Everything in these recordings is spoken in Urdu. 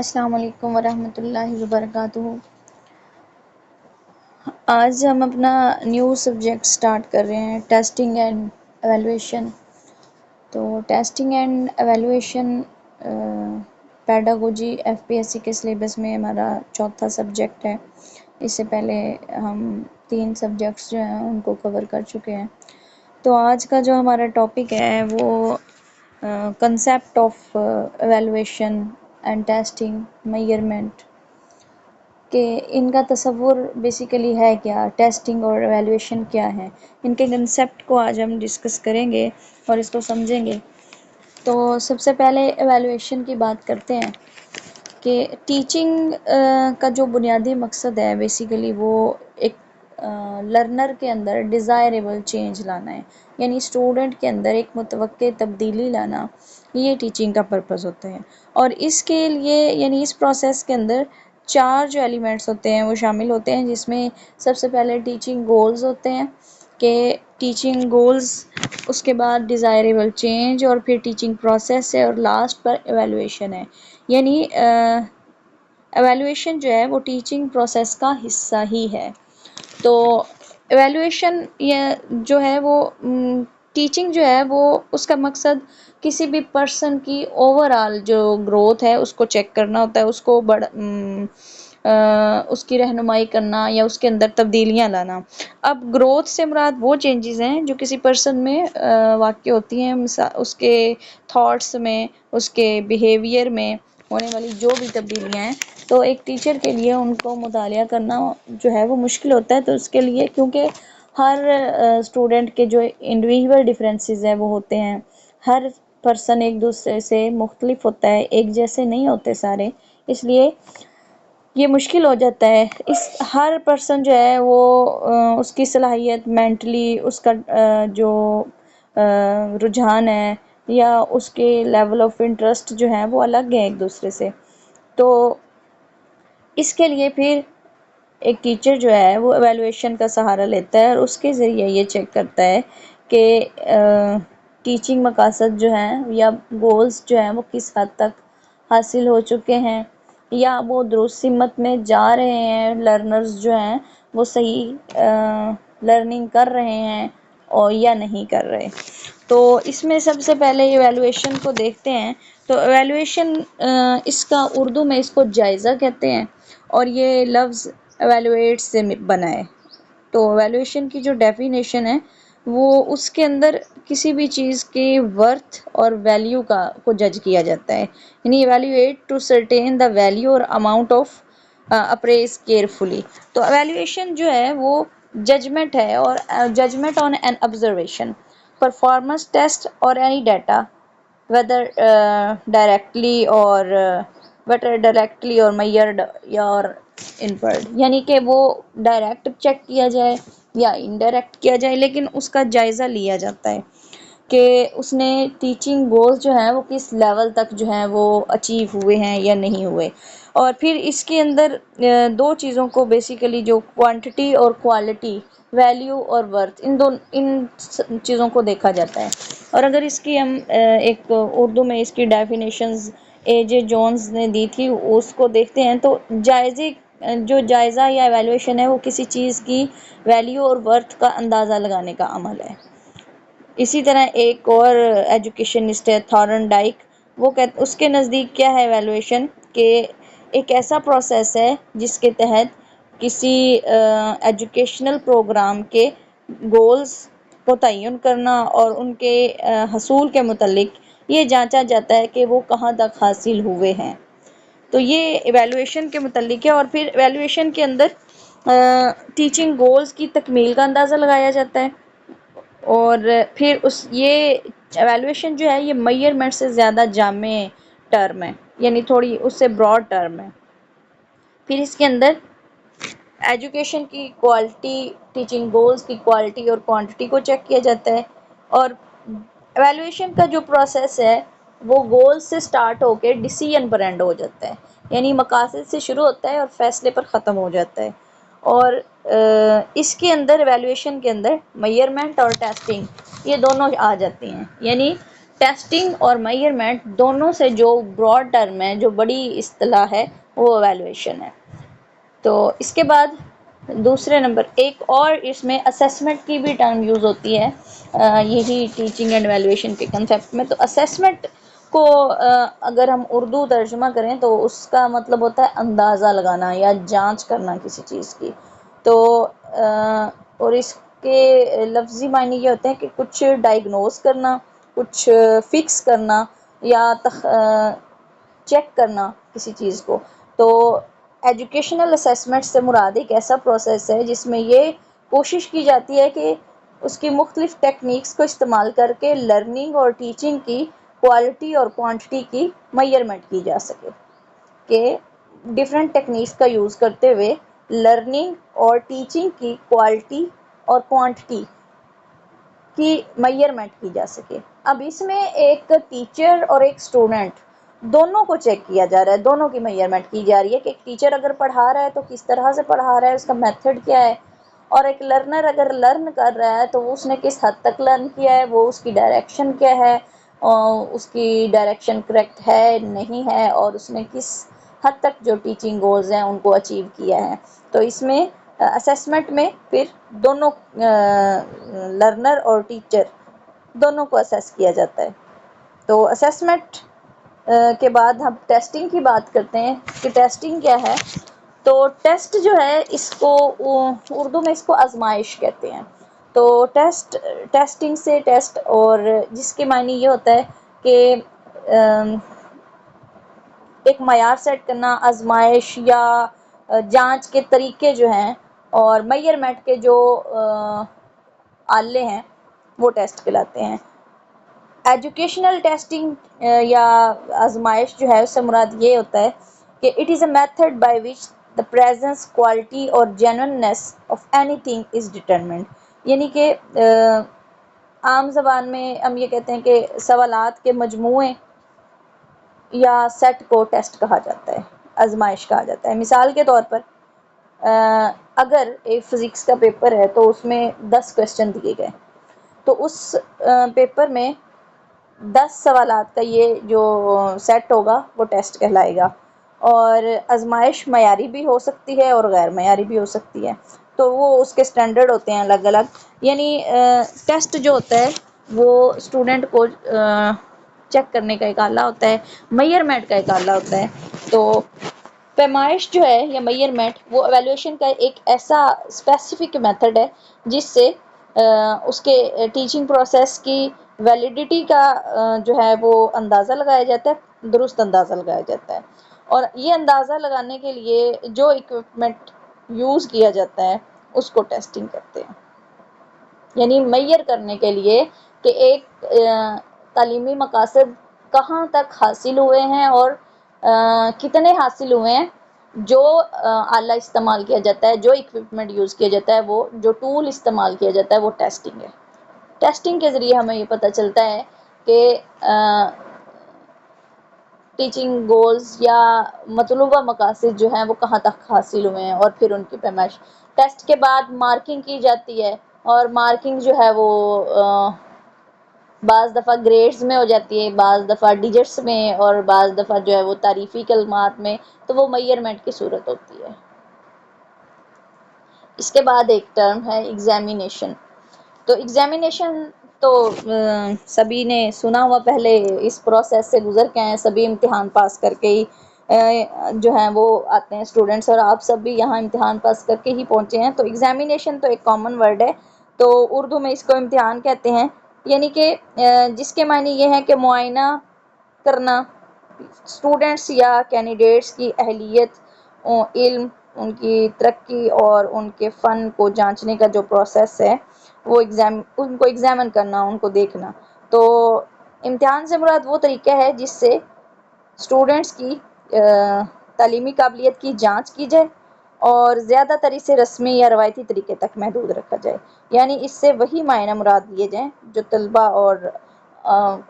السلام علیکم ورحمۃ اللہ وبرکاتہ۔ آج ہم اپنا نیو سبجیکٹ سٹارٹ کر رہے ہیں، ٹیسٹنگ اینڈ ایویلویشن۔ تو testing and evaluation pedagogy FPSC کے سلیبس میں ہمارا چوتھا سبجیکٹ ہے۔ اس سے پہلے ہم 3 سبجیکٹس جو ہیں ان کو کور کر چکے ہیں۔ تو آج کا جو ہمارا ٹاپک ہے وہ concept of evaluation and testing, measurement, کہ ان کا تصور بیسیکلی ہے کیا، ٹیسٹنگ اور ایویلویشن کیا ہے، ان کے کنسیپٹ کو آج ہم ڈسکس کریں گے اور اس کو سمجھیں گے۔ تو سب سے پہلے ایویلویشن کی بات کرتے ہیں کہ ٹیچنگ کا جو بنیادی مقصد ہے بیسیکلی وہ ایک لرنر کے اندر ڈیزائریبل چینج لانا ہے، یعنی اسٹوڈنٹ کے اندر ایک متوقع تبدیلی لانا، یہ ٹیچنگ کا پرپس ہوتا ہے۔ اور اس کے لیے یعنی اس پروسیس کے اندر 4 جو ایلیمنٹس ہوتے ہیں وہ شامل ہوتے ہیں، جس میں سب سے پہلے ٹیچنگ گولز ہوتے ہیں کہ ٹیچنگ گولز، اس کے بعد ڈیزائریبل چینج، اور پھر ٹیچنگ پروسیس ہے، اور لاسٹ پر ایویلویشن ہے۔ یعنی ایویلویشن جو ہے وہ ٹیچنگ پروسیس کا حصہ ہی ہے۔ تو ایویلویشن جو ہے وہ ٹیچنگ جو ہے وہ اس کا مقصد کسی بھی پرسن کی اوور آل جو گروتھ ہے اس کو چیک کرنا ہوتا ہے، اس کو اس کی رہنمائی کرنا یا اس کے اندر تبدیلیاں لانا۔ اب گروتھ سے مراد وہ چینجز ہیں جو کسی پرسن میں واقع ہوتی ہیں، اس کے تھاٹس میں، اس کے بیہیویئر میں ہونے والی جو بھی تبدیلیاں ہیں۔ تو ایک ٹیچر کے لیے ان کو مطالعہ کرنا جو ہے وہ مشکل ہوتا ہے، تو اس کے لیے کیونکہ ہر اسٹوڈنٹ کے جو انڈیویژول ڈفرینسز ہیں وہ ہوتے ہیں، ہر پرسن ایک دوسرے سے مختلف ہوتا ہے، ایک جیسے نہیں ہوتے سارے، اس لیے یہ مشکل ہو جاتا ہے۔ ہر پرسن جو ہے وہ اس کی صلاحیت مینٹلی، اس کا جو رجحان ہے یا اس کے لیول آف انٹرسٹ جو ہے وہ الگ ہے ایک دوسرے سے۔ تو اس کے لیے پھر ایک ٹیچر جو ہے وہ ایویلویشن کا سہارا لیتا ہے اور اس کے ذریعے یہ چیک کرتا ہے کہ ٹیچنگ مقاصد جو ہیں یا گولز جو ہیں وہ کس حد تک حاصل ہو چکے ہیں، یا وہ درست سمت میں جا رہے ہیں، لرنرز جو ہیں وہ صحیح لرننگ کر رہے ہیں اور یا نہیں کر رہے۔ تو اس میں سب سے پہلے ایویلویشن کو دیکھتے ہیں۔ تو ایویلویشن اس کا اردو میں اس کو جائزہ کہتے ہیں، اور یہ لفظ ایویلویٹ سے بنا ہے۔ تو ایویلویشن کی جو ڈیفینیشن ہے وہ اس کے اندر کسی بھی چیز کے ورتھ اور ویلیو کو جج کیا جاتا ہے، یعنی evaluate to certain the value اور اماؤنٹ آف اپریز کیئرفلی۔ تو ایویلویشن جو ہے وہ ججمنٹ ہے، اور judgement on an observation, performance test اور اینی ڈیٹا whether directly اور measured اور inferred، یعنی کہ وہ ڈائریکٹ چیک کیا جائے یا انڈائریکٹ کیا جائے، لیکن اس کا جائزہ لیا جاتا ہے کہ اس نے ٹیچنگ گولز جو ہیں وہ کس لیول تک جو ہیں وہ اچیو ہوئے ہیں یا نہیں ہوئے۔ اور پھر اس کے اندر 2 چیزوں کو بیسیکلی، جو کوانٹٹی اور کوالٹی، ویلیو اور ورتھ، ان چیزوں کو دیکھا جاتا ہے۔ اور اگر اس کی ہم ایک اردو میں اس کی ڈیفینیشنز AJ جونز نے دی تھی، اس کو دیکھتے ہیں تو جائزہ یا ایویلویشن ہے وہ کسی چیز کی ویلیو اور ورتھ کا اندازہ لگانے کا عمل ہے۔ اسی طرح ایک اور ایجوکیشنسٹ ہے تھارن ڈائک، اس کے نزدیک کیا ہے ایویلویشن، کہ ایک ایسا پروسیس ہے جس کے تحت کسی ایجوکیشنل پروگرام کے گولز کو تعین کرنا اور ان کے حصول کے متعلق یہ جانچا جاتا ہے کہ وہ کہاں تک حاصل ہوئے ہیں۔ تو یہ ایویلویشن کے متعلق ہے۔ اور پھر ایویلویشن کے اندر ٹیچنگ گولز کی تکمیل کا اندازہ لگایا جاتا ہے، اور پھر یہ ایویلویشن جو ہے یہ میئرمنٹ سے زیادہ جامع ٹرم ہے، یعنی تھوڑی اس سے براڈ ٹرم ہے۔ پھر اس کے اندر ایجوکیشن کی کوالٹی، ٹیچنگ گولز کی کوالٹی اور کوانٹٹی کو چیک کیا جاتا ہے۔ اور ایویلویشن کا جو پروسیس ہے وہ گولز سے سٹارٹ ہو کے ڈیسیژن پر اینڈ ہو جاتا ہے، یعنی مقاصد سے شروع ہوتا ہے اور فیصلے پر ختم ہو جاتا ہے۔ اور اس کے اندر ایویلویشن کے اندر میئرمنٹ اور ٹیسٹنگ یہ دونوں آ جاتی ہیں، یعنی ٹیسٹنگ اور میئرمنٹ دونوں سے جو براڈ ٹرم ہے، جو بڑی اصطلاح ہے، وہ ایویلویشن ہے۔ تو اس کے بعد دوسرے نمبر ایک اور اس میں اسیسمنٹ کی بھی ٹرم یوز ہوتی ہے یہی ٹیچنگ اینڈ ایویلویشن کے کنسیپٹ میں۔ تو اسیسمنٹ کو اگر ہم اردو ترجمہ کریں تو اس کا مطلب ہوتا ہے اندازہ لگانا یا جانچ کرنا کسی چیز کی۔ تو اور اس کے لفظی معنی یہ ہوتے ہیں کہ کچھ ڈائگنوز کرنا، کچھ فکس کرنا یا چیک کرنا کسی چیز کو۔ تو ایجوکیشنل اسیسمنٹ سے مراد ایک ایسا پروسیس ہے جس میں یہ کوشش کی جاتی ہے کہ اس کی مختلف ٹیکنیکس کو استعمال کر کے لرننگ اور ٹیچنگ کی کوالٹی اور کوانٹٹی کی میئرمنٹ کی جا سکے، کہ ڈفرینٹ ٹیکنیکس کا یوز کرتے ہوئے لرننگ اور ٹیچنگ کی کوالٹی اور کوانٹٹی کی میئرمنٹ کی جا سکے۔ اب اس میں ایک ٹیچر اور ایک اسٹوڈنٹ دونوں کو چیک کیا جا رہا ہے، دونوں کی میئرمنٹ کی جا رہی ہے کہ ایک ٹیچر اگر پڑھا رہا ہے تو کس طرح سے پڑھا رہا ہے، اس کا میتھڈ کیا ہے، اور ایک لرنر اگر لرن کر رہا ہے تو اس نے کس حد تک لرن کیا ہے، وہ اس کی ڈائریکشن کیا ہے، اس کی ڈائریکشن کریکٹ ہے نہیں ہے، اور اس نے کس حد تک جو ٹیچنگ گولز ہیں ان کو اچیو کیا ہے۔ تو اس میں اسیسمنٹ میں پھر دونوں لرنر اور ٹیچر دونوں کو اسیس کیا جاتا ہے۔ تو اسیسمنٹ کے بعد ہم ٹیسٹنگ کی بات کرتے ہیں کہ ٹیسٹنگ کیا ہے۔ تو ٹیسٹ جو ہے اس کو اردو میں اس کو آزمائش کہتے ہیں۔ تو ٹیسٹنگ سے ٹیسٹ، اور جس کے معنی یہ ہوتا ہے کہ ایک معیار سیٹ کرنا، آزمائش یا جانچ کے طریقے جو ہیں اور میئرمنٹ کے جو آلے ہیں وہ ٹیسٹ کہلاتے ہیں۔ ایجوکیشنل ٹیسٹنگ یا آزمائش جو ہے اس سے مراد یہ ہوتا ہے کہ it is a method by which the presence, quality اور genuineness of anything is determined، یعنی کہ عام زبان میں ہم یہ کہتے ہیں کہ سوالات کے مجموعے یا سیٹ کو ٹیسٹ کہا جاتا ہے، آزمائش کہا جاتا ہے۔ مثال کے طور پر اگر ایک فزکس کا پیپر ہے تو اس میں 10 کویسچن دیے گئے، تو اس پیپر میں 10 سوالات کا یہ جو سیٹ ہوگا وہ ٹیسٹ کہلائے گا۔ اور آزمائش معیاری بھی ہو سکتی ہے اور غیر معیاری بھی ہو سکتی ہے، تو وہ اس کے سٹینڈرڈ ہوتے ہیں الگ الگ۔ یعنی ٹیسٹ جو ہوتا ہے وہ اسٹوڈنٹ کو چیک کرنے کا ایک آلہ ہوتا ہے، میئرمنٹ کا ایک آلہ ہوتا ہے۔ تو پیمائش جو ہے یا میئرمنٹ وہ ایویلویشن کا ایک ایسا اسپیسیفک میتھڈ ہے جس سے اس کے ٹیچنگ پروسیس کی ویلیڈیٹی کا جو ہے وہ اندازہ لگایا جاتا ہے، درست اندازہ لگایا جاتا ہے۔ اور یہ اندازہ لگانے کے لیے جو اکوپمنٹ یوز کیا جاتا ہے اس کو ٹیسٹنگ کہتے ہیں، یعنی میئر کرنے کے لیے کہ ایک تعلیمی مقاصد کہاں تک حاصل ہوئے ہیں اور کتنے حاصل ہوئے ہیں۔ جو آلہ استعمال کیا جاتا ہے، جو اکوپمنٹ یوز کیا جاتا ہے، وہ جو ٹول استعمال کیا جاتا ہے وہ ٹیسٹنگ ہے۔ ٹیسٹنگ کے ذریعے ہمیں یہ پتہ چلتا ہے کہ ٹیچنگ گولز یا مطلوبہ مقاصد جو ہیں وہ کہاں تک حاصل ہوئے ہیں، اور پھر ان کی پیمائش۔ ٹیسٹ کے بعد مارکنگ کی جاتی ہے، اور مارکنگ جو ہے وہ بعض دفعہ گریڈز میں ہو جاتی ہے، بعض دفعہ ڈیجٹس میں، اور بعض دفعہ جو ہے وہ تعریفی کلمات میں، تو وہ میئرمنٹ کی صورت ہوتی ہے۔ اس کے بعد ایک ٹرم ہے ایگزامینیشن۔ تو ایگزامینیشن تو سبھی نے سنا ہوا، پہلے اس پروسیس سے گزر کے ہیں، سبھی امتحان پاس کر کے ہی جو ہیں وہ آتے ہیں اسٹوڈنٹس، اور آپ سب بھی یہاں امتحان پاس کر کے ہی پہنچے ہیں۔ تو ایگزامینیشن تو ایک کامن ورڈ ہے، تو اردو میں اس کو امتحان کہتے ہیں، یعنی کہ جس کے معنی یہ ہے کہ معائنہ کرنا اسٹوڈنٹس یا کینڈیڈیٹس کی اہلیت، علم، ان کی ترقی اور ان کے فن کو جانچنے کا جو پروسیس ہے وہ ان کو ایگزامن کرنا، ان کو دیکھنا۔ تو امتحان سے مراد وہ طریقہ ہے جس سے اسٹوڈنٹس کی تعلیمی قابلیت کی جانچ کی جائے اور زیادہ تر اسے رسمی یا روایتی طریقے تک محدود رکھا جائے، یعنی اس سے وہی معنی مراد لیے جائیں جو طلبہ اور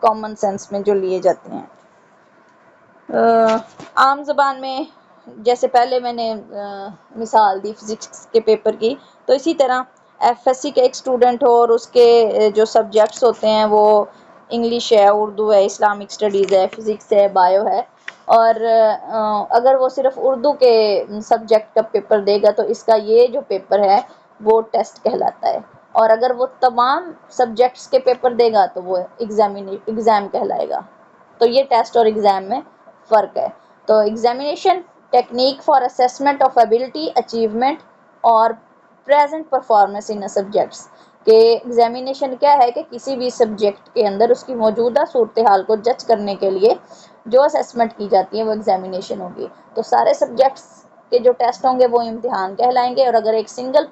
کامن سینس میں جو لیے جاتے ہیں۔ عام زبان میں جیسے پہلے میں نے مثال دی فزکس کے پیپر کی، تو اسی طرح ایف ایس سی کا ایک اسٹوڈنٹ ہو اور اس کے جو سبجیکٹس ہوتے ہیں وہ انگلش ہے، اردو ہے، اسلامک اسٹڈیز ہے، فزکس ہے، بایو ہے، اور اگر وہ صرف اردو کے سبجیکٹ کا پیپر دے گا تو اس کا یہ جو پیپر ہے وہ ٹیسٹ کہلاتا ہے، اور اگر وہ تمام سبجیکٹس کے پیپر دے گا تو وہ ایگزام کہلائے گا۔ تو یہ ٹیسٹ اور ایگزام میں فرق ہے۔ تو examination technique for assessment of ability, achievement اور پریزنٹ پرفارمنس ان سبجیکٹس، کہ ایگزامینیشن کیا ہے کہ کسی بھی سبجیکٹ کے اندر اس کی موجودہ صورتحال کو جج کرنے کے لیے جو اسیسمنٹ کی جاتی ہے وہ ایگزامینیشن ہوگی۔ تو سارے سبجیکٹس کے جو ٹیسٹ ہوں گے وہ امتحان کہلائیں گے، اور اگر ایک سنگل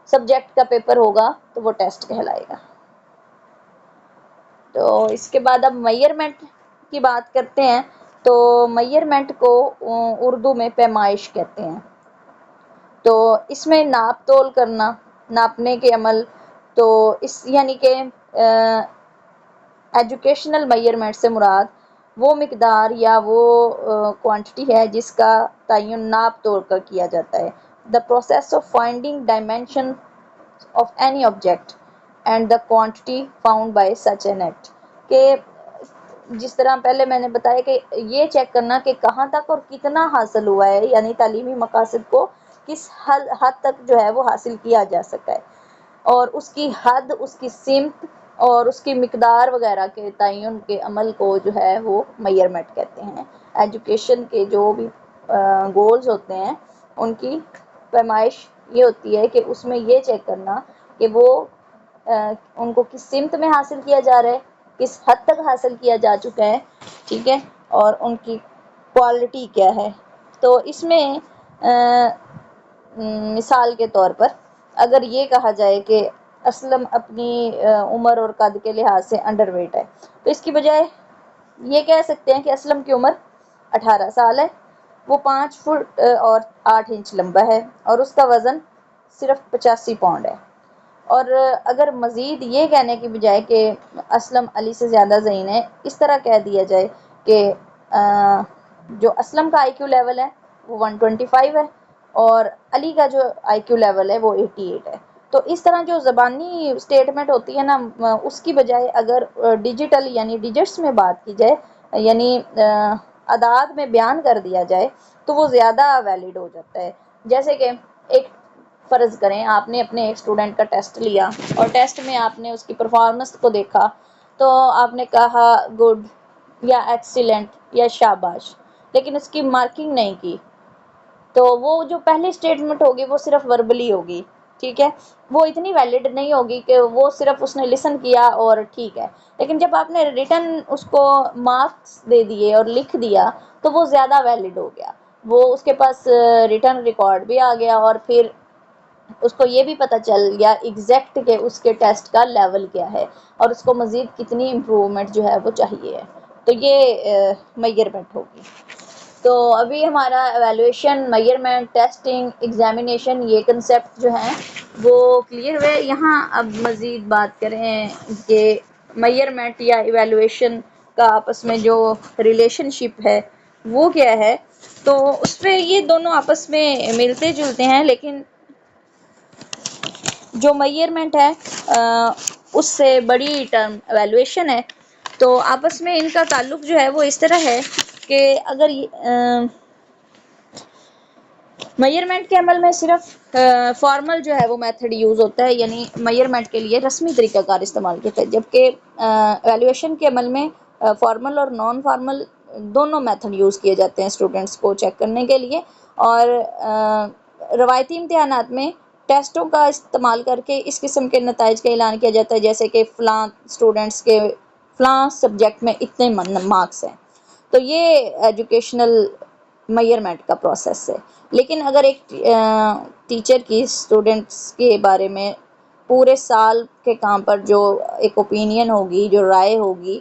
سبجیکٹ کا پیپر ہوگا تو وہ ٹیسٹ کہلائے گا۔ تو اس کے بعد اب میئرمنٹ کی بات کرتے ہیں۔ تو میئرمنٹ کو اردو میں پیمائش کہتے ہیں۔ تو اس میں ناپ تول کرنا، ناپنے کے عمل، تو اس یعنی کہ ایجوکیشنل میئرمنٹ سے مراد وہ مقدار یا وہ کوانٹٹی ہے جس کا تعین ناپ توڑ کر کیا جاتا ہے۔ The process of finding dimension of any object and the quantity found by such an act, کہ جس طرح پہلے میں نے بتایا کہ یہ چیک کرنا کہ کہاں تک اور کتنا حاصل ہوا ہے، یعنی تعلیمی مقاصد کو کس حد تک جو ہے وہ حاصل کیا جا سکا ہے، اور اس کی حد، اس کی سمت اور اس کی مقدار وغیرہ کے تعین کے عمل کو جو ہے وہ میئرمنٹ کہتے ہیں۔ ایجوکیشن کے جو بھی گولز ہوتے ہیں ان کی پیمائش یہ ہوتی ہے کہ اس میں یہ چیک کرنا کہ وہ ان کو کس سمت میں حاصل کیا جا رہا ہے، کس حد تک حاصل کیا جا چکا ہے، ٹھیک ہے، اور ان کی کوالٹی کیا ہے۔ تو اس میں مثال کے طور پر اگر یہ کہا جائے کہ اسلم اپنی عمر اور قد کے لحاظ سے انڈر ویٹ ہے، تو اس کی بجائے یہ کہہ سکتے ہیں کہ اسلم کی عمر 18 سال ہے، وہ 5 فٹ اور 8 انچ لمبا ہے، اور اس کا وزن صرف 85 پاؤنڈ ہے۔ اور اگر مزید یہ کہنے کی بجائے کہ اسلم علی سے زیادہ ذہین ہے، اس طرح کہہ دیا جائے کہ جو اسلم کا آئی کیو لیول ہے وہ 125 ہے، اور علی کا جو آئی کیو لیول ہے وہ 88 ہے۔ تو اس طرح جو زبانی اسٹیٹمنٹ ہوتی ہے نا، اس کی بجائے اگر ڈیجیٹل یعنی ڈیجٹس میں بات کی جائے، یعنی اعداد میں بیان کر دیا جائے تو وہ زیادہ ویلڈ ہو جاتا ہے۔ جیسے کہ ایک فرض کریں آپ نے اپنے ایک اسٹوڈنٹ کا ٹیسٹ لیا، اور ٹیسٹ میں آپ نے اس کی پرفارمنس کو دیکھا، تو آپ نے کہا گڈ یا ایکسیلنٹ یا شاباش، لیکن اس کی مارکنگ نہیں کی، تو وہ جو پہلی اسٹیٹمنٹ ہوگی وہ صرف وربلی ہوگی، ٹھیک ہے، وہ اتنی ویلڈ نہیں ہوگی کہ وہ صرف اس نے لسن کیا اور ٹھیک ہے، لیکن جب آپ نے ریٹن اس کو مارکس دے دیے اور لکھ دیا تو وہ زیادہ ویلڈ ہو گیا، وہ اس کے پاس ریٹن ریکارڈ بھی آ گیا، اور پھر اس کو یہ بھی پتہ چل گیا ایگزیکٹ کہ اس کے ٹیسٹ کا لیول کیا ہے اور اس کو مزید کتنی امپروومنٹ جو ہے وہ چاہیے ہے۔ تو یہ میئرمنٹ ہوگی۔ تو ابھی ہمارا ایویلویشن، میئرمنٹ، ٹیسٹنگ، ایگزامینیشن، یہ کنسیپٹ جو ہیں وہ کلیئر ہوئے۔ یہاں اب مزید بات کریں کہ میئرمنٹ یا ایویلویشن کا آپس میں جو ریلیشن شپ ہے وہ کیا ہے، تو اس پہ یہ دونوں آپس میں ملتے جلتے ہیں، لیکن جو میئرمنٹ ہے اس سے بڑی ٹرم ایویلویشن ہے۔ تو آپس میں ان کا تعلق جو ہے وہ اس طرح ہے کہ اگر میئرمنٹ کے عمل میں صرف فارمل جو ہے وہ میتھڈ یوز ہوتا ہے، یعنی میئرمنٹ کے لیے رسمی طریقہ کار استعمال کیا ہے، جبکہ ایویلویشن کے عمل میں فارمل اور نان فارمل دونوں میتھڈ یوز کیے جاتے ہیں اسٹوڈنٹس کو چیک کرنے کے لیے۔ اور روایتی امتحانات میں ٹیسٹوں کا استعمال کر کے اس قسم کے نتائج کا اعلان کیا جاتا ہے، جیسے کہ فلاں اسٹوڈنٹس کے فلاں سبجیکٹ میں اتنے مارکس ہیں، تو یہ ایجوکیشنل میئرمنٹ کا پروسیس ہے۔ لیکن اگر ایک ٹیچر کی اسٹوڈنٹس کے بارے میں پورے سال کے کام پر جو ایک اوپینین ہوگی، جو رائے ہوگی،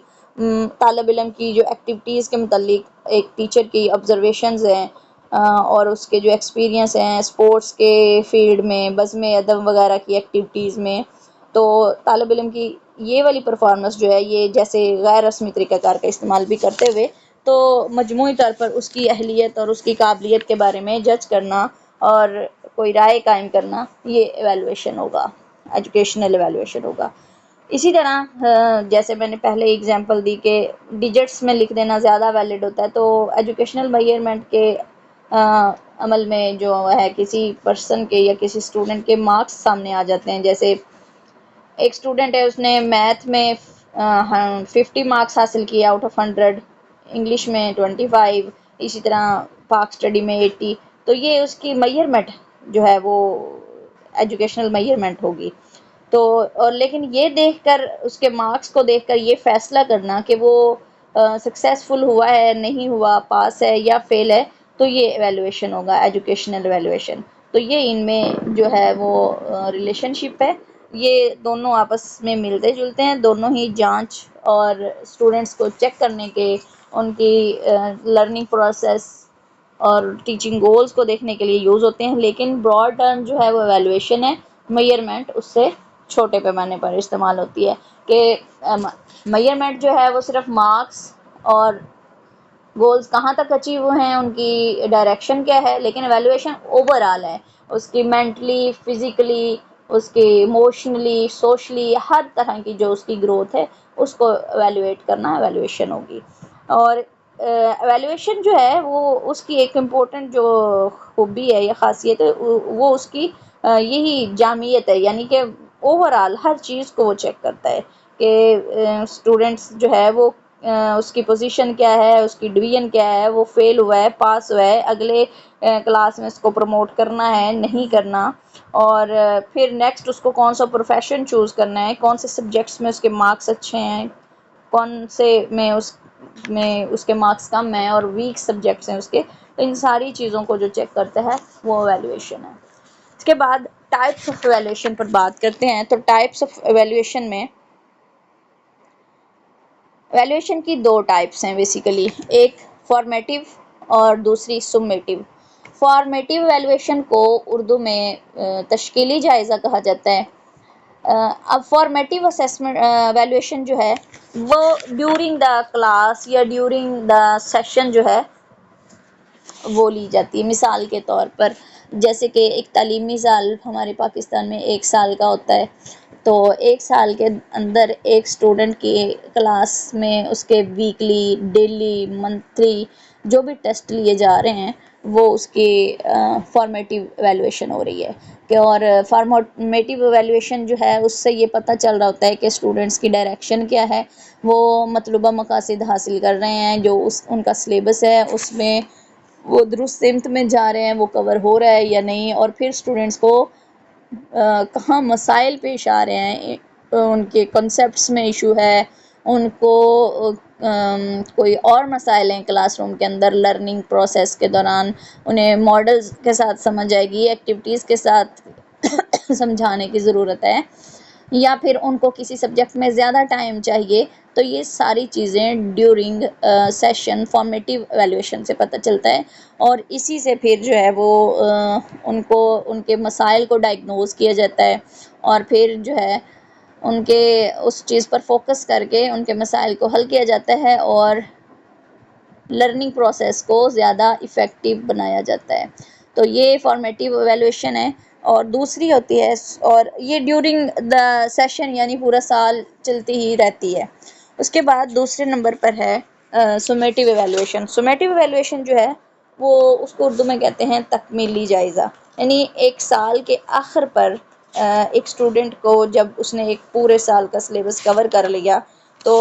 طالب علم کی جو ایکٹیویٹیز کے متعلق ایک ٹیچر کی آبزرویشنز ہیں، اور اس کے جو ایکسپیرینس ہیں اسپورٹس کے فیلڈ میں، بزم ادب وغیرہ کی ایکٹیویٹیز میں، تو طالب علم کی یہ والی پرفارمنس جو ہے یہ جیسے غیر رسمی طریقہ کار کا استعمال بھی کرتے ہوئے، تو مجموعی طور پر اس کی اہلیت اور اس کی قابلیت کے بارے میں جج کرنا اور کوئی رائے قائم کرنا، یہ ایویلویشن ہوگا، ایجوکیشنل ایویلویشن ہوگا۔ اسی طرح جیسے میں نے پہلے ایگزامپل دی کہ ڈیجٹس میں لکھ دینا زیادہ ویلڈ ہوتا ہے، تو ایجوکیشنل میئرمنٹ کے عمل میں جو ہے کسی پرسن کے یا کسی اسٹوڈنٹ کے مارکس سامنے آ جاتے ہیں. جیسے ایک اسٹوڈنٹ ہے، اس نے میتھ میں 50 مارکس حاصل کیے آؤٹ آف 100، انگلش میں 25، اسی طرح پاک اسٹڈی میں 80. تو یہ اس کی میئرمنٹ جو ہے وہ ایجوکیشنل میئرمنٹ ہوگی. تو اور لیکن یہ دیکھ کر، اس کے مارکس کو دیکھ کر یہ فیصلہ کرنا کہ وہ سکسیزفل ہوا ہے، نہیں ہوا، پاس ہے یا فیل ہے، تو یہ ایویلویشن ہوگا، ایجوکیشنل ایویلویشن. تو یہ ان میں جو ہے وہ ریلیشن شپ ہے. یہ دونوں آپس میں ملتے جلتے ہیں، دونوں ہی جانچ اور اسٹوڈنٹس کو چیک کرنے کے، ان کی لرننگ پروسیس اور ٹیچنگ گولز کو دیکھنے کے لیے یوز ہوتے ہیں. لیکن براڈ ٹرم جو ہے وہ ایویلویشن ہے، میئرمنٹ اس سے چھوٹے پیمانے پر استعمال ہوتی ہے. کہ میئرمنٹ جو ہے وہ صرف مارکس اور گولز کہاں تک اچیو ہوئے ہیں، ان کی ڈائریکشن کیا ہے، لیکن ایویلویشن اوور آل ہے، اس کی مینٹلی، فزیکلی، اس کی ایموشنلی، سوشلی، ہر طرح کی جو اس کی گروتھ ہے اس کو ایویلویٹ کرنا ایویلویشن ہوگی. اور ایویلویشن جو ہے وہ اس کی ایک امپورٹنٹ جو خوبی ہے یا خاصیت ہے، وہ اس کی یہی جامعیت ہے، یعنی کہ اوور آل ہر چیز کو وہ چیک کرتا ہے کہ اسٹوڈنٹس جو ہے وہ اس کی پوزیشن کیا ہے، اس کی ڈویژن کیا ہے، وہ فیل ہوا ہے، پاس ہوا ہے، اگلے کلاس میں اس کو پروموٹ کرنا ہے، نہیں کرنا، اور پھر نیکسٹ اس کو کون سا پروفیشن چوز کرنا ہے، کون سے سبجیکٹس میں اس کے مارکس اچھے ہیں، کون سے میں اس کے مارکس کم ہیں اور ویک سبجیکٹس ہیں اس کے. تو ان ساری چیزوں کو جو چیک کرتا ہے وہ ایویلویشن ہے. اس کے بعد ٹائپس آف ایویلویشن پر بات کرتے ہیں. تو ٹائپس آف ایویلویشن میں ایویلویشن کی دو ٹائپس ہیں بیسیکلی، ایک فارمیٹیو اور دوسری سمیٹیو. فارمیٹیو ایویلویشن کو اردو میں تشکیلی جائزہ کہا جاتا ہے. اب فارمیٹیو اسیسمنٹ ایویلویشن جو ہے وہ ڈیورنگ دا کلاس یا ڈیورنگ دا سیشن جو ہے وہ لی جاتی ہے. مثال کے طور پر جیسے کہ ایک تعلیمی سال ہمارے پاکستان میں 1 سال کا ہوتا ہے، تو 1 سال کے اندر ایک اسٹوڈنٹ کی کلاس میں اس کے ویکلی، ڈیلی، منتھلی جو بھی ٹیسٹ لیے جا رہے ہیں وہ اس کی فارمیٹیو ایویلویشن ہو رہی ہے. کہ اور فارمیٹیو ایویلویشن جو ہے اس سے یہ پتہ چل رہا ہوتا ہے کہ اسٹوڈنٹس کی ڈائریکشن کیا ہے، وہ مطلوبہ مقاصد حاصل کر رہے ہیں، جو ان کا سلیبس ہے اس میں وہ درست سمت میں جا رہے ہیں، وہ کور ہو رہا ہے یا نہیں، اور پھر اسٹوڈنٹس کو کہاں مسائل پیش آ رہے ہیں، ان کے کنسیپٹس میں ایشو ہے، ان کو کوئی اور مسائل ہیں کلاس روم کے اندر لرننگ پروسیس کے دوران، انہیں ماڈلز کے ساتھ سمجھ آئے گی، ایکٹیویٹیز کے ساتھ سمجھانے کی ضرورت ہے، یا پھر ان کو کسی سبجیکٹ میں زیادہ ٹائم چاہیے. تو یہ ساری چیزیں ڈیورنگ سیشن فارمیٹیو ایویلویشن سے پتہ چلتا ہے، اور اسی سے پھر جو ہے وہ ان کو ان کے مسائل کو ڈائگنوز کیا جاتا ہے، اور پھر جو ہے ان کے اس چیز پر فوکس کر کے ان کے مسائل کو حل کیا جاتا ہے اور لرننگ پروسیس کو زیادہ افیکٹو بنایا جاتا ہے. تو یہ فارمیٹیو ایویلویشن ہے. اور دوسری ہوتی ہے، اور یہ ڈیورنگ دا سیشن یعنی پورا سال چلتی ہی رہتی ہے. اس کے بعد دوسرے نمبر پر ہے سمیٹیو ایویلویشن. سمیٹیو ایویلویشن جو ہے وہ اس کو اردو میں کہتے ہیں تکمیلی جائزہ. یعنی 1 سال کے آخر پر ایک اسٹوڈنٹ کو جب اس نے ایک پورے سال کا سلیبس کور کر لیا تو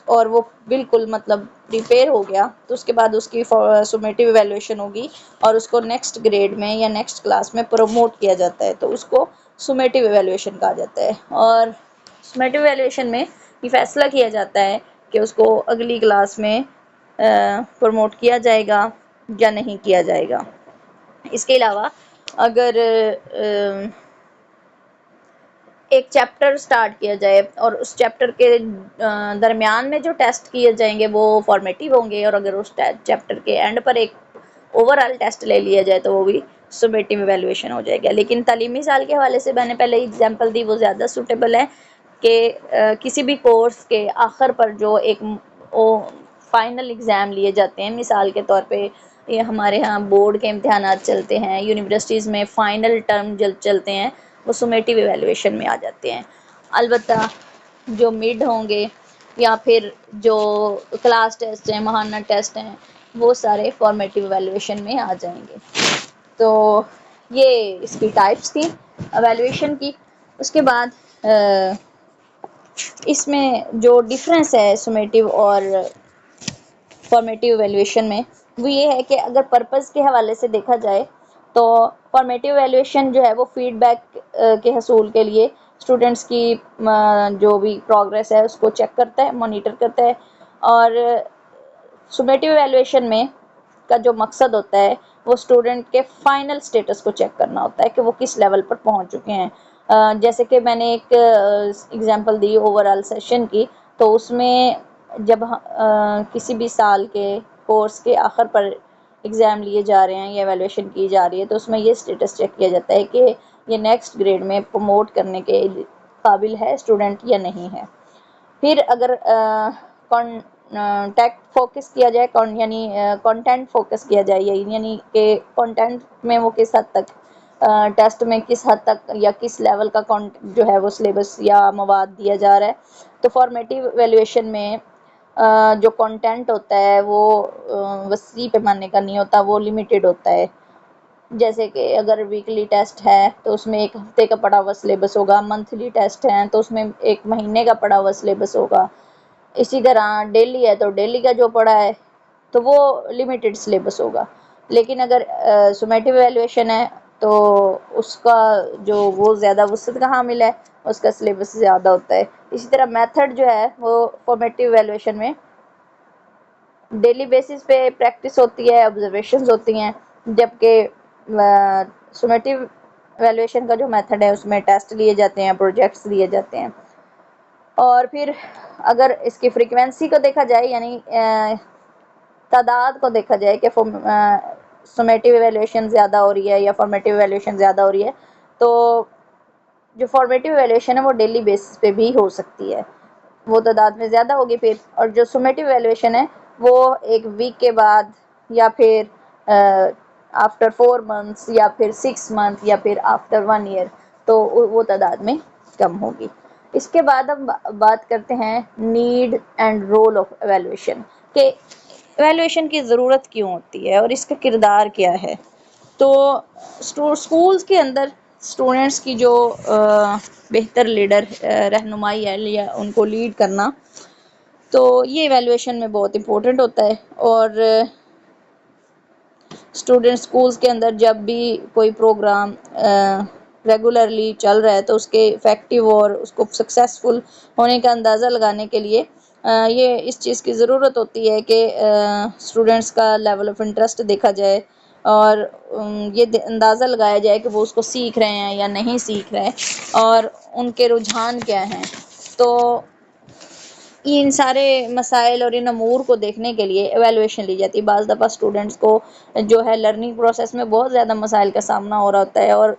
اور وہ بالکل مطلب پریپیئر ہو گیا، تو اس کے بعد اس کی سمیٹیو ایویلویشن ہوگی اور اس کو نیکسٹ گریڈ میں یا نیکسٹ کلاس میں پروموٹ کیا جاتا ہے. تو اس کو سمیٹیو ایویلویشن کہا جاتا ہے. اور سمیٹیو ایویلویشن میں یہ فیصلہ کیا جاتا ہے کہ اس کو اگلی کلاس میں پروموٹ کیا جائے گا یا نہیں کیا جائے گا. اس کے علاوہ اگر ایک چیپٹر سٹارٹ کیا جائے اور اس چیپٹر کے درمیان میں جو ٹیسٹ کیے جائیں گے وہ فارمیٹیو ہوں گے، اور اگر اس چیپٹر کے اینڈ پر ایک اوور آل ٹیسٹ لے لیا جائے تو وہ بھی سمیٹیو ایویلویشن ہو جائے گا. لیکن تعلیمی سال کے حوالے سے میں نے پہلے ایگزامپل دی، وہ زیادہ سوٹیبل ہے کہ کسی بھی کورس کے آخر پر جو ایک فائنل ایگزام لیے جاتے ہیں، مثال کے طور پہ یہ ہمارے ہاں بورڈ کے امتحانات چلتے ہیں، یونیورسٹیز میں فائنل ٹرم چلتے ہیں، وہ سمیٹیو ایویلویشن میں آ جاتے ہیں. البتہ جو مڈ ہوں گے یا پھر جو کلاس ٹیسٹ ہیں، ماہانہ ٹیسٹ ہیں، وہ سارے فارمیٹیو ایویلویشن میں آ جائیں گے۔ تو یہ اس کی ٹائپس تھی ایویلویشن کی۔ اس کے بعد اس میں جو ڈفرینس ہے سمیٹیو اور فارمیٹیو ایویلویشن میں، وہ یہ ہے کہ اگر پرپز کے حوالے سے دیکھا جائے تو فارمیٹیو ایویلویشن جو ہے وہ فیڈ بیک کے حصول کے لیے اسٹوڈنٹس کی جو بھی پروگرس ہے اس کو چیک کرتا ہے، مانیٹر کرتا ہے۔ اور سمیٹیو ایویلویشن میں کا جو مقصد ہوتا ہے وہ اسٹوڈنٹ کے فائنل سٹیٹس کو چیک کرنا ہوتا ہے کہ وہ کس لیول پر پہنچ چکے ہیں۔ جیسے کہ میں نے ایک ایگزامپل دی اوور آل سیشن کی، تو اس میں جب کسی بھی سال کے کورس کے آخر پر ایگزام لیے جا رہے ہیں یا ایویلویشن کی جا رہی ہے، تو اس میں یہ سٹیٹس چیک کیا جاتا ہے کہ یہ نیکسٹ گریڈ میں پروموٹ کرنے کے قابل ہے اسٹوڈنٹ یا نہیں ہے۔ پھر اگر کانٹیکٹ فوکس کیا جائے، یعنی کانٹینٹ فوکس کیا جائے، یعنی کہ کانٹینٹ میں وہ کس حد تک ٹیسٹ میں کس حد تک یا کس لیول کا جو ہے وہ سلیبس یا مواد دیا جا رہا ہے، تو فارمیٹیو ایویلویشن میں جو کنٹینٹ ہوتا ہے وہ وسیع پیمانے کا نہیں ہوتا، وہ لمیٹیڈ ہوتا ہے۔ جیسے کہ اگر ویکلی ٹیسٹ ہے تو اس میں ایک ہفتے کا پڑھا ہوا سلیبس ہوگا، منتھلی ٹیسٹ ہیں تو اس میں ایک مہینے کا پڑھا ہوا سلیبس ہوگا، اسی طرح ڈیلی ہے تو ڈیلی کا جو پڑھا ہے تو وہ لمیٹیڈ سلیبس ہوگا۔ لیکن اگر سمیٹیو ایویلویشن ہے تو اس کا جو وہ زیادہ وسعت کا حامل ہے، اس کا سلیبس زیادہ ہوتا ہے۔ اسی طرح میتھڈ جو ہے وہ فارمیٹیو ایویلویشن میں ڈیلی بیسس پہ پریکٹس ہوتی ہے، آبزرویشنز ہوتی ہیں، جبکہ سمیٹیو ایویلویشن کا جو میتھڈ ہے اس میں ٹیسٹ لیے جاتے ہیں، پروجیکٹس لیے جاتے ہیں۔ اور پھر اگر اس کی فریکوینسی کو دیکھا جائے، یعنی تعداد کو دیکھا جائے کہ سمیٹیو ایویلویشن زیادہ ہو رہی ہے یا فارمیٹیو ایویلویشن زیادہ ہو رہی ہے، تو جو فارمیٹیو ایویلویشن ہے وہ ڈیلی بیسس پہ بھی ہو سکتی ہے، وہ تعداد میں زیادہ ہوگی پھر۔ اور جو سمیٹیو ایویلویشن ہے وہ ایک ویک کے بعد یا پھر آفٹر 4 months یا پھر 6 months یا پھر آفٹر 1 year، تو وہ تعداد میں کم ہوگی۔ اس کے بعد ہم بات کرتے ہیں need and role of evaluation, کہ ایویلویشن کی ضرورت کیوں ہوتی ہے اور اس کا کردار کیا ہے۔ تو اسکولس کے اندر اسٹوڈنٹس کی جو بہتر لیڈر رہنمائی ہے یا ان کو لیڈ کرنا، تو یہ ایویلویشن میں بہت امپورٹنٹ ہوتا ہے۔ اور اسٹوڈنٹ اسکولس کے اندر جب بھی کوئی پروگرام ریگولرلی چل رہا ہے تو اس کے افیکٹو اور اس کو سکسیسفل ہونے کا اندازہ لگانے کے لیے یہ اس چیز کی ضرورت ہوتی ہے کہ اسٹوڈنٹس کا لیول آف انٹرسٹ دیکھا جائے اور یہ اندازہ لگایا جائے کہ وہ اس کو سیکھ رہے ہیں یا نہیں سیکھ رہے، اور ان کے رجحان کیا ہیں۔ تو ان سارے مسائل اور ان امور کو دیکھنے کے لیے ایویلویشن لی جاتی ہے۔ بعض دفعہ اسٹوڈنٹس کو جو ہے لرننگ پروسیس میں بہت زیادہ مسائل کا سامنا ہو رہا ہوتا ہے اور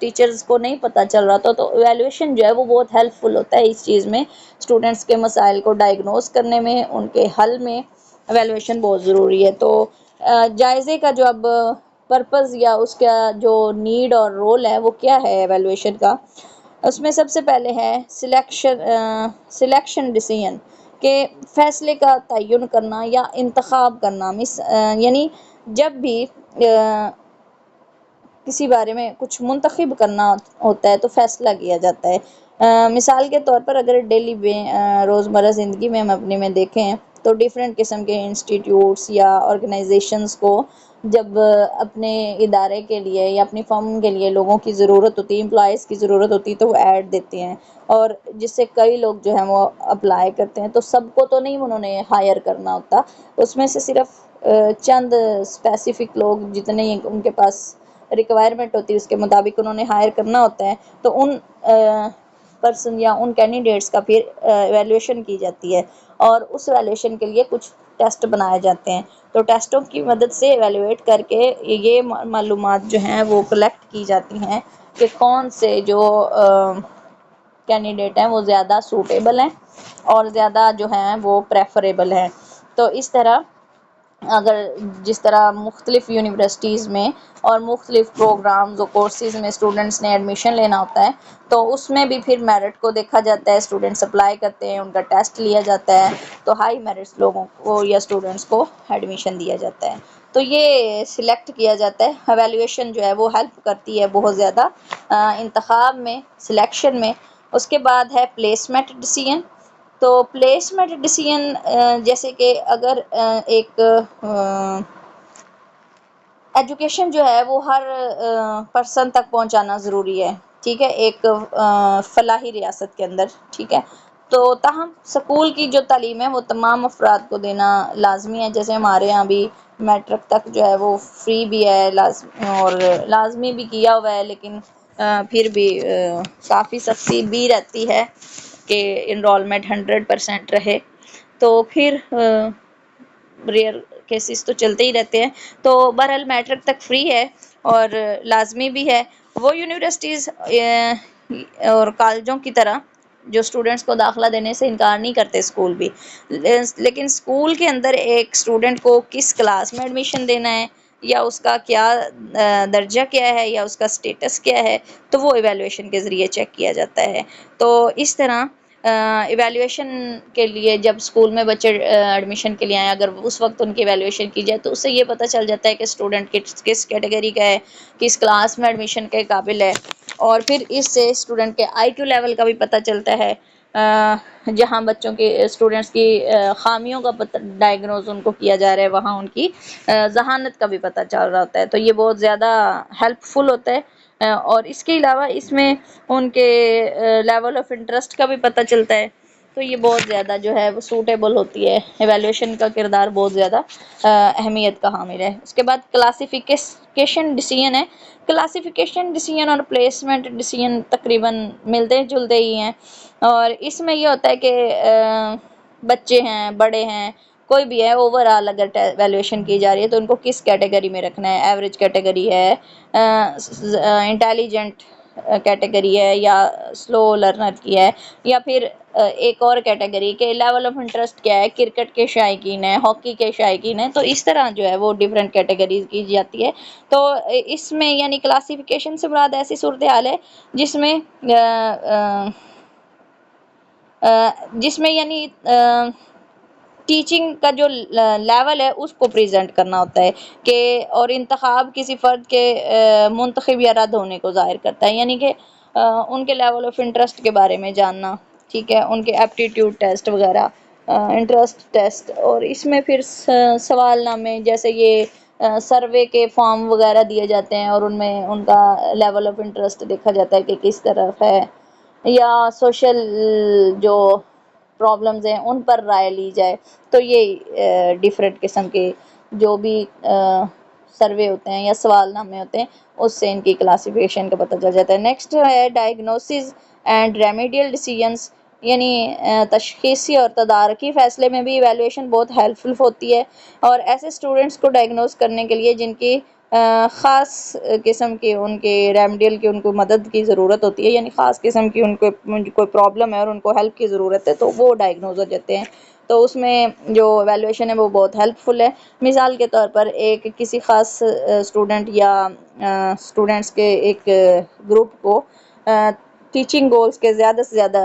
ٹیچرز کو نہیں پتہ چل رہا تو ایویلویشن جو ہے وہ بہت ہیلپ فل ہوتا ہے اس چیز میں، اسٹوڈنٹس کے مسائل کو ڈائگنوز کرنے میں، ان کے حل میں ایویلویشن بہت ضروری ہے۔ تو جائزے کا جو اب پرپز یا اس کا جو نیڈ اور رول ہے وہ کیا ہے ایویلویشن کا، اس میں سب سے پہلے ہے سلیکشن ڈیسیژن، کہ فیصلے کا تعین کرنا یا انتخاب کرنا، یعنی جب بھی کسی بارے میں کچھ منتخب کرنا ہوتا ہے تو فیصلہ کیا جاتا ہے۔ مثال کے طور پر اگر ڈیلی روزمرہ زندگی میں ہم اپنے میں دیکھیں تو ڈیفرنٹ قسم کے انسٹیٹیوٹس یا آرگنائزیشنز کو جب اپنے ادارے کے لیے یا اپنی فرم کے لیے لوگوں کی ضرورت ہوتی ہے، امپلائز کی ضرورت ہوتی ہے، تو وہ ایڈ دیتے ہیں اور جس سے کئی لوگ جو ہیں وہ اپلائی کرتے ہیں۔ تو سب کو تو نہیں انہوں نے ہائر کرنا ہوتا، اس میں سے صرف چند اسپیسیفک لوگ جتنے ان کے پاس ریکوائرمنٹ ہوتی ہے اس کے مطابق انہوں نے ہائر کرنا ہوتا ہے، تو ان پرسن یا ان کینڈیڈیٹس کا پھر ایویلویشن کی جاتی ہے اور اس ایویلویشن کے لیے کچھ ٹیسٹ بنائے جاتے ہیں۔ تو ٹیسٹوں کی مدد سے ایویلویٹ کر کے یہ معلومات جو ہیں وہ کلیکٹ کی جاتی ہیں کہ کون سے جو کینڈیڈیٹ ہیں وہ زیادہ سوٹیبل ہیں اور زیادہ جو ہیں وہ پریفریبل ہیں۔ تو اس طرح اگر جس طرح مختلف یونیورسٹیز میں اور مختلف پروگرامز اور کورسز میں اسٹوڈنٹس نے ایڈمیشن لینا ہوتا ہے تو اس میں بھی پھر میرٹ کو دیکھا جاتا ہے، اسٹوڈنٹس اپلائی کرتے ہیں، ان کا ٹیسٹ لیا جاتا ہے، تو ہائی میرٹس لوگوں کو یا اسٹوڈنٹس کو ایڈمیشن دیا جاتا ہے، تو یہ سلیکٹ کیا جاتا ہے۔ ایویلیویشن جو ہے وہ ہیلپ کرتی ہے بہت زیادہ انتخاب میں، سلیکشن میں۔ اس کے بعد ہے پلیسمنٹ ڈیسیژن۔ تو پلیسمنٹ ڈیسیژن جیسے کہ اگر ایک ایجوکیشن جو ہے وہ ہر پرسن تک پہنچانا ضروری ہے، ٹھیک ہے، ایک فلاحی ریاست کے اندر، ٹھیک ہے، تو تاہم سکول کی جو تعلیم ہے وہ تمام افراد کو دینا لازمی ہے، جیسے ہمارے یہاں بھی میٹرک تک جو ہے وہ فری بھی ہے اور لازمی بھی کیا ہوا ہے، لیکن پھر بھی کافی سختی بھی رہتی ہے کہ انرولمنٹ 100% رہے، تو پھر ریئر کیسز تو چلتے ہی رہتے ہیں، تو بہرحال میٹرک تک فری ہے اور لازمی بھی ہے۔ وہ یونیورسٹیز اور کالجوں کی طرح جو اسٹوڈنٹس کو داخلہ دینے سے انکار نہیں کرتے، اسکول بھی، لیکن اسکول کے اندر ایک اسٹوڈنٹ کو کس کلاس میں ایڈمیشن دینا ہے یا اس کا کیا درجہ کیا ہے یا اس کا سٹیٹس کیا ہے، تو وہ ایویلیویشن کے ذریعے چیک کیا جاتا ہے۔ تو اس طرح ایویلیویشن کے لیے جب اسکول میں بچے ایڈمیشن کے لیے آئیں، اگر اس وقت ان کی ایویلیویشن کی جائے تو اس سے یہ پتہ چل جاتا ہے کہ اسٹوڈنٹ کس کیٹیگری کا ہے، کس کلاس میں ایڈمیشن کے قابل ہے، اور پھر اس سے اسٹوڈنٹ کے IQ لیول کا بھی پتہ چلتا ہے، جہاں بچوں کے اسٹوڈنٹس کی خامیوں کا ڈائگنوز ان کو کیا جا رہا ہے، وہاں ان کی ذہانت کا بھی پتہ چل رہا ہوتا ہے، تو یہ بہت زیادہ ہیلپ فل ہوتا ہے۔ اور اس کے علاوہ اس میں ان کے لیول آف انٹرسٹ کا بھی پتہ چلتا ہے، تو یہ بہت زیادہ جو ہے وہ سوٹیبل ہوتی ہے، ایویلیویشن کا کردار بہت زیادہ اہمیت کا حامل ہے۔ اس کے بعد کلاسیفیکیشن ڈیسیژن ہے۔ کلاسیفیکیشن ڈیسیژن اور پلیسمنٹ ڈیسیژن تقریباً ملتے جلتے ہی ہیں، اور اس میں یہ ہوتا ہے کہ بچے ہیں، بڑے ہیں، کوئی بھی ہے، اوور آل اگر ایویلیویشن کی جا رہی ہے تو ان کو کس کیٹیگری میں رکھنا ہے، ایوریج کیٹیگری ہے، انٹیلیجنٹ کیٹیگری ہے، یا سلو لرنر کی ہے، یا پھر ایک اور کیٹیگری کے لیول آف انٹرسٹ کیا ہے، کرکٹ کے شائقین ہیں، ہاکی کے شائقین ہیں، تو اس طرح جو ہے وہ ڈیفرنٹ کیٹیگریز کی جاتی ہے۔ تو اس میں یعنی کلاسیفیکیشن سے مراد ایسی صورتحال ہے جس میں یعنی ٹیچنگ کا جو لیول ہے اس کو پریزنٹ کرنا ہوتا ہے کہ، اور انتخاب کسی فرد کے منتخب یا رد ہونے کو ظاہر کرتا ہے، یعنی کہ ان کے لیول آف انٹرسٹ کے بارے میں جاننا، ٹھیک ہے، ان کے ایپٹیٹیوڈ ٹیسٹ وغیرہ، انٹرسٹ ٹیسٹ، اور اس میں پھر سوال نامے جیسے یہ سروے کے فارم وغیرہ دیے جاتے ہیں، اور ان میں ان کا لیول آف انٹرسٹ دیکھا جاتا ہے کہ کس طرف ہے، یا سوشل جو پرابلمز ہیں ان پر رائے لی جائے، تو یہ ڈیفرنٹ قسم کے جو بھی سروے ہوتے ہیں یا سوال نامے ہوتے ہیں اس سے ان کی کلاسیفیکیشن کا پتہ چل جاتا ہے۔ نیکسٹ ہے ڈائگنوسز اینڈ ریمیڈیل ڈیسیژنز، یعنی تشخیصی اور تدارکی فیصلے میں بھی ایویلیویشن بہت ہیلپ فل ہوتی ہے، اور ایسے اسٹوڈنٹس کو ڈائگنوز کرنے کے لیے جن کی خاص قسم کے ان کے ریمیڈیل کی ان کو مدد کی ضرورت ہوتی ہے، یعنی خاص قسم کی ان کو کوئی پرابلم ہے اور ان کو ہیلپ کی ضرورت ہے، تو وہ ڈائگنوز ہو جاتے ہیں، تو اس میں جو ایویلیویشن ہے وہ بہت ہیلپ فل ہے۔ مثال کے طور پر ایک کسی خاص اسٹوڈنٹ یا اسٹوڈنٹس کے ایک گروپ کو ٹیچنگ گولز کے زیادہ سے زیادہ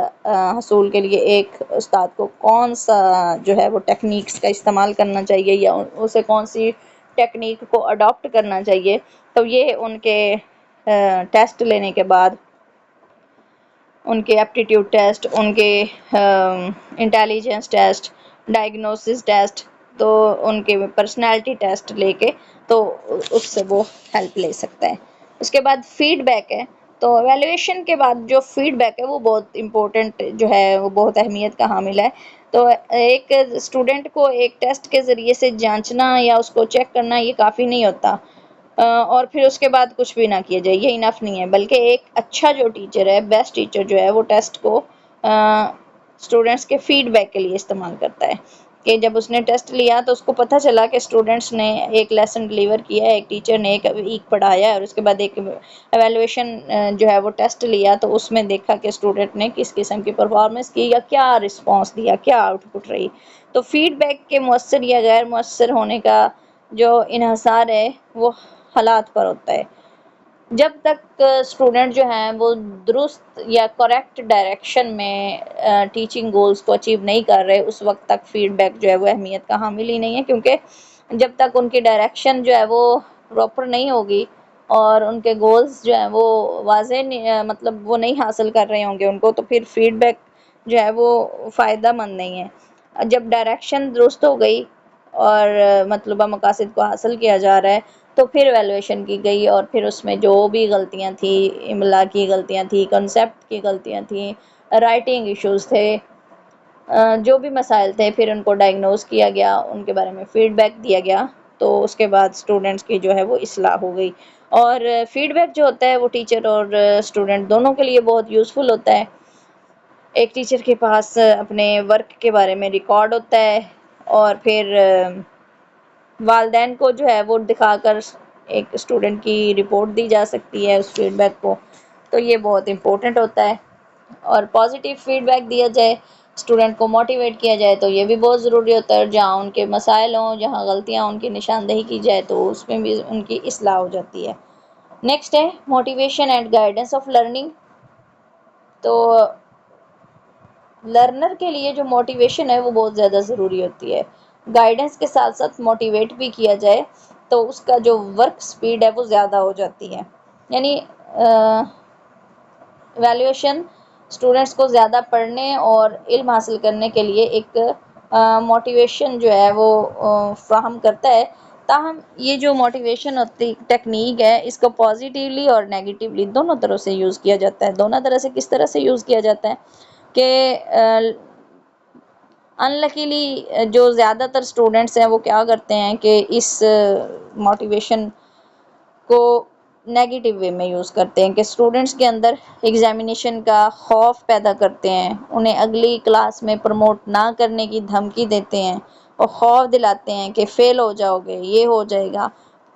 حصول کے لیے ایک استاد کو کون سا جو ہے وہ ٹیکنیکس کا استعمال کرنا چاہیے یا اسے کون سی ٹیکنیک کو اڈاپٹ کرنا چاہیے، تو یہ ان کے ٹیسٹ لینے کے بعد، ان کے ایپٹیٹیوڈ ٹیسٹ، ان کے انٹیلیجنس ٹیسٹ، ڈائگنوسس ٹیسٹ، تو ان کے پرسنالٹی ٹیسٹ لے کے تو اس سے وہ ہیلپ لے سکتا ہے۔ اس کے بعد فیڈ بیک ہے، تو ایویلیویشن کے بعد جو فیڈ بیک ہے وہ بہت امپورٹنٹ جو ہے وہ بہت اہمیت کا حامل ہے۔ تو ایک اسٹوڈنٹ کو ایک ٹیسٹ کے ذریعے سے جانچنا یا اس کو چیک کرنا یہ کافی نہیں ہوتا، اور پھر اس کے بعد کچھ بھی نہ کیا جائے، یہ انف نہیں ہے، بلکہ ایک اچھا جو ٹیچر ہے، بیسٹ ٹیچر جو ہے وہ ٹیسٹ کو اسٹوڈنٹس کے فیڈ بیک کے لیے استعمال کرتا ہے، کہ جب اس نے ٹیسٹ لیا تو اس کو پتہ چلا کہ اسٹوڈنٹس نے ایک لیسن ڈلیور کیا ہے، ایک ٹیچر نے ایک ویک پڑھایا ہے، اور اس کے بعد ایک ایویلیویشن جو ہے وہ ٹیسٹ لیا، تو اس میں دیکھا کہ اسٹوڈنٹ نے کس قسم کی پرفارمنس کی یا کیا رسپانس دیا، کیا آؤٹ پٹ رہی، تو فیڈ بیک کے مؤثر یا غیر مؤثر ہونے کا جو انحصار ہے وہ حالات پر ہوتا ہے. جب تک اسٹوڈنٹ جو ہیں وہ درست یا کریکٹ ڈائریکشن میں ٹیچنگ گولز کو اچیو نہیں کر رہے، اس وقت تک فیڈ بیک جو ہے وہ اہمیت کا حامل ہی نہیں ہے، کیونکہ جب تک ان کی ڈائریکشن جو ہے وہ پراپر نہیں ہوگی اور ان کے گولز جو ہیں وہ واضح مطلب وہ نہیں حاصل کر رہے ہوں گے ان کو، تو پھر فیڈ بیک جو ہے وہ فائدہ مند نہیں ہے. جب ڈائریکشن درست ہو گئی اور مطلوبہ مقاصد کو حاصل کیا جا رہا ہے تو پھر ایویلویشن کی گئی، اور پھر اس میں جو بھی غلطیاں تھیں، املا کی غلطیاں تھیں، کنسیپٹ کی غلطیاں تھیں، رائٹنگ ایشوز تھے، جو بھی مسائل تھے، پھر ان کو ڈائگنوز کیا گیا، ان کے بارے میں فیڈ بیک دیا گیا، تو اس کے بعد اسٹوڈنٹس کی جو ہے وہ اصلاح ہو گئی. اور فیڈ بیک جو ہوتا ہے وہ ٹیچر اور اسٹوڈنٹ دونوں کے لیے بہت یوزفل ہوتا ہے. ایک ٹیچر کے پاس اپنے ورک کے بارے میں ریکارڈ ہوتا ہے، اور پھر والدین کو جو ہے وہ دکھا کر ایک اسٹوڈنٹ کی رپورٹ دی جا سکتی ہے اس فیڈ بیک کو، تو یہ بہت امپورٹنٹ ہوتا ہے. اور پازیٹیو فیڈ بیک دیا جائے، اسٹوڈنٹ کو موٹیویٹ کیا جائے، تو یہ بھی بہت ضروری ہوتا ہے. اور جہاں ان کے مسائل ہوں، جہاں غلطیاں ان کی نشاندہی کی جائے، تو اس میں بھی ان کی اصلاح ہو جاتی ہے. نیکسٹ ہے motivation and guidance of learning. تو لرنر کے لیے جو موٹیویشن ہے وہ بہت زیادہ ضروری ہوتی ہے. گائیڈنس کے ساتھ ساتھ موٹیویٹ بھی کیا جائے تو اس کا جو ورک سپیڈ ہے وہ زیادہ ہو جاتی ہے. یعنی ایویلیویشن اسٹوڈنٹس کو زیادہ پڑھنے اور علم حاصل کرنے کے لیے ایک موٹیویشن جو ہے وہ فراہم کرتا ہے. تاہم یہ جو موٹیویشن ہوتی ٹیکنیک ہے، اس کو پازیٹیولی اور نیگیٹیولی دونوں طرح سے یوز کیا جاتا ہے. دونوں طرح سے کس طرح سے یوز کیا جاتا ہے کہ انلکیلی جو زیادہ تر اسٹوڈنٹس ہیں وہ کیا کرتے ہیں کہ اس موٹیویشن کو نیگیٹو وے میں یوز کرتے ہیں، کہ اسٹوڈنٹس کے اندر ایگزامینیشن کا خوف پیدا کرتے ہیں، انہیں اگلی کلاس میں پروموٹ نہ کرنے کی دھمکی دیتے ہیں اور خوف دلاتے ہیں کہ فیل ہو جاؤ گے، یہ ہو جائے گا.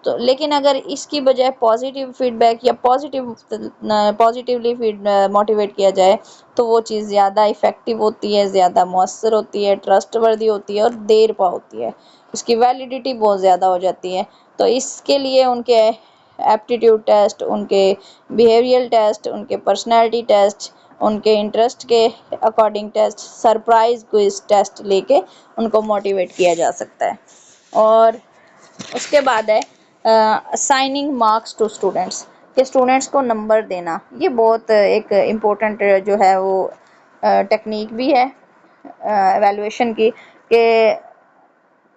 تو لیکن اگر اس کی بجائے پازیٹیو فیڈ بیک یا پازیٹیولی موٹیویٹ کیا جائے تو وہ چیز زیادہ افیکٹو ہوتی ہے، زیادہ مؤثر ہوتی ہے، ٹرسٹ وردی ہوتی ہے اور دیر پا ہوتی ہے. اس کی ویلیڈیٹی بہت زیادہ ہو جاتی ہے. تو اس کے لیے ان کے ایپٹیٹیوڈ ٹیسٹ، ان کے بیہیویئر ٹیسٹ، ان کے پرسنالٹی ٹیسٹ، ان کے انٹرسٹ کے according test, surprise quiz test لے کے ان کو موٹیویٹ کیا جا سکتا ہے. اور اس کے بعد ہے اسائننگ مارکس ٹو اسٹوڈنٹس، کہ اسٹوڈنٹس کو نمبر دینا. یہ بہت ایک امپورٹنٹ جو ہے وہ ٹیکنیک بھی ہے ایویلویشن کی، کہ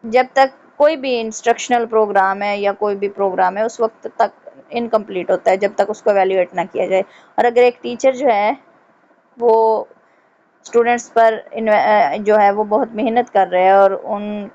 جب تک کوئی بھی انسٹرکشنل پروگرام ہے یا کوئی بھی پروگرام ہے اس وقت تک انکمپلیٹ ہوتا ہے جب تک اس کو ایویلویٹ نہ کیا جائے. اور اگر ایک ٹیچر جو ہے وہ اسٹوڈنٹس پر جو ہے وہ بہت محنت کر رہے ہیں اور ان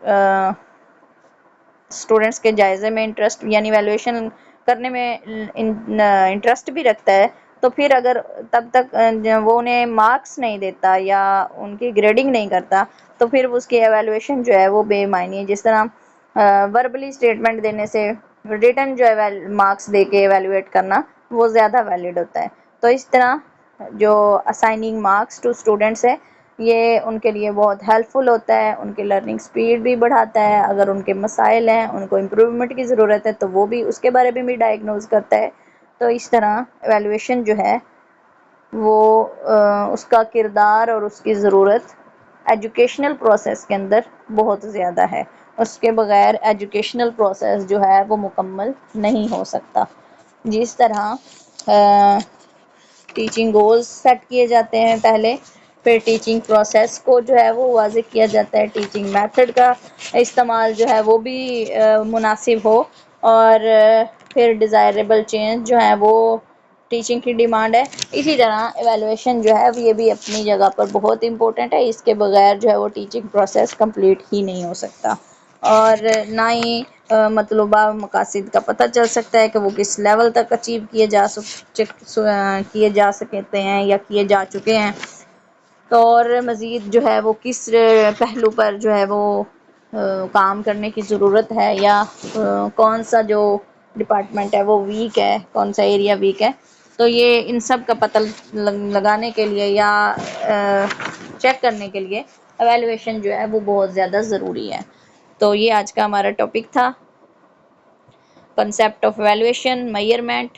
اسٹوڈنٹس کے جائزے میں انٹرسٹ یعنی ایویلویشن کرنے میں انٹرسٹ بھی رکھتا ہے، تو پھر اگر تب تک وہ انہیں مارکس نہیں دیتا یا ان کی گریڈنگ نہیں کرتا تو پھر اس کی ایویلویشن جو ہے وہ بے معنی ہے. جس طرح وربلی اسٹیٹمنٹ دینے سے ریٹن جو ہے مارکس دے کے ایویلویٹ کرنا وہ زیادہ ویلڈ ہوتا ہے. تو اس طرح جو اسائننگ مارکس ٹو اسٹوڈنٹس ہے یہ ان کے لیے بہت ہیلپ فل ہوتا ہے، ان کی لرننگ سپیڈ بھی بڑھاتا ہے. اگر ان کے مسائل ہیں، ان کو امپروومنٹ کی ضرورت ہے، تو وہ بھی اس کے بارے میں بھی ڈائگنوز کرتا ہے. تو اس طرح ایویلویشن جو ہے وہ اس کا کردار اور اس کی ضرورت ایجوکیشنل پروسیس کے اندر بہت زیادہ ہے. اس کے بغیر ایجوکیشنل پروسیس جو ہے وہ مکمل نہیں ہو سکتا. جس طرح ٹیچنگ گولز سیٹ کیے جاتے ہیں پہلے، پھر ٹیچنگ پروسیس کو جو ہے وہ واضح کیا جاتا ہے، ٹیچنگ میتھڈ کا استعمال جو ہے وہ بھی مناسب ہو، اور پھر ڈیزائریبل چینج جو ہے وہ ٹیچنگ کی ڈیمانڈ ہے. اسی طرح ایویلویشن جو ہے یہ بھی اپنی جگہ پر بہت امپورٹنٹ ہے. اس کے بغیر جو ہے وہ ٹیچنگ پروسیس کمپلیٹ ہی نہیں ہو سکتا، اور نہ ہی مطلوبہ مقاصد کا پتہ چل سکتا ہے کہ وہ کس لیول تک اچیو کیے جا سکتے ہیں یا کیے جا چکے ہیں. تو اور مزید جو ہے وہ کس پہلو پر جو ہے وہ کام کرنے کی ضرورت ہے، یا کون سا جو ڈپارٹمنٹ ہے وہ ویک ہے، کون سا ایریا ویک ہے. تو یہ ان سب کا پتہ لگانے کے لیے یا چیک کرنے کے لیے ایویلویشن جو ہے وہ بہت زیادہ ضروری ہے. تو یہ آج کا ہمارا ٹاپک تھا، concept of evaluation, measurement,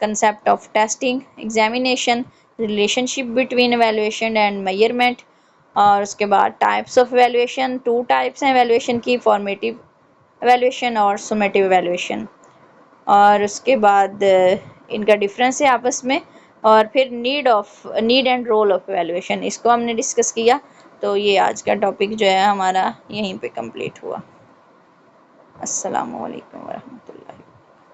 concept of testing, examination, relationship between evaluation and measurement. اور اس کے بعد types of evaluation، 2 types ہیں evaluation کی، formative evaluation اور summative evaluation. اور اس کے بعد ان کا ڈفرینس ہے آپس میں، اور پھر need and role of evaluation, اس کو ہم نے ڈسکس کیا. تو یہ آج کا ٹاپک جو ہے ہمارا یہیں پہ کمپلیٹ ہوا. السلام علیکم ورحمۃ اللہ.